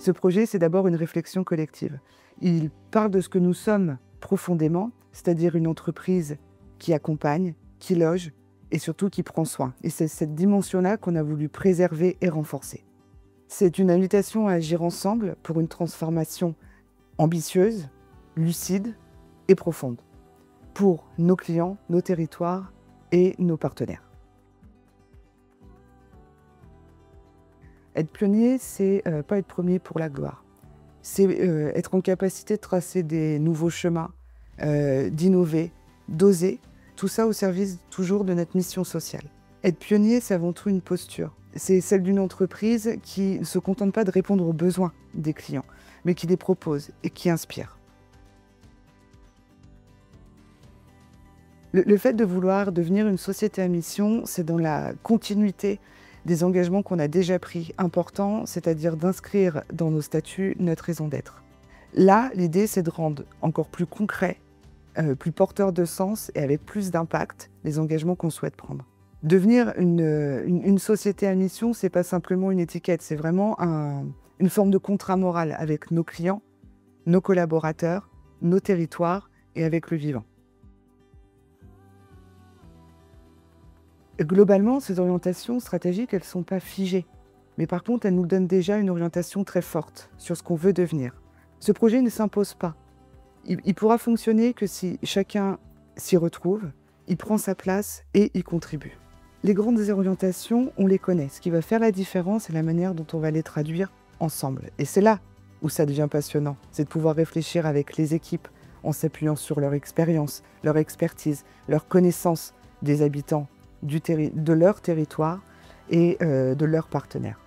Ce projet, c'est d'abord une réflexion collective. Il parle de ce que nous sommes profondément, c'est-à-dire une entreprise qui accompagne, qui loge et surtout qui prend soin. Et c'est cette dimension-là qu'on a voulu préserver et renforcer. C'est une invitation à agir ensemble pour une transformation ambitieuse, lucide et profonde pour nos clients, nos territoires et nos partenaires. Être pionnier, c'est pas être premier pour la gloire. C'est être en capacité de tracer des nouveaux chemins, d'innover, d'oser, tout ça au service toujours de notre mission sociale. Être pionnier, c'est avant tout une posture. C'est celle d'une entreprise qui ne se contente pas de répondre aux besoins des clients, mais qui les propose et qui inspire. Le fait de vouloir devenir une société à mission, c'est dans la continuité des engagements qu'on a déjà pris importants, c'est-à-dire d'inscrire dans nos statuts notre raison d'être. Là, l'idée, c'est de rendre encore plus concret, plus porteur de sens et avec plus d'impact les engagements qu'on souhaite prendre. Devenir une société à mission, c'est pas simplement une étiquette, c'est vraiment une forme de contrat moral avec nos clients, nos collaborateurs, nos territoires et avec le vivant. Globalement, ces orientations stratégiques, elles ne sont pas figées. Mais par contre, elles nous donnent déjà une orientation très forte sur ce qu'on veut devenir. Ce projet ne s'impose pas. Il pourra fonctionner que si chacun s'y retrouve, il prend sa place et y contribue. Les grandes orientations, on les connaît. Ce qui va faire la différence, c'est la manière dont on va les traduire ensemble. Et c'est là où ça devient passionnant. C'est de pouvoir réfléchir avec les équipes en s'appuyant sur leur expérience, leur expertise, leur connaissance des habitants, de leur territoire et de leurs partenaires.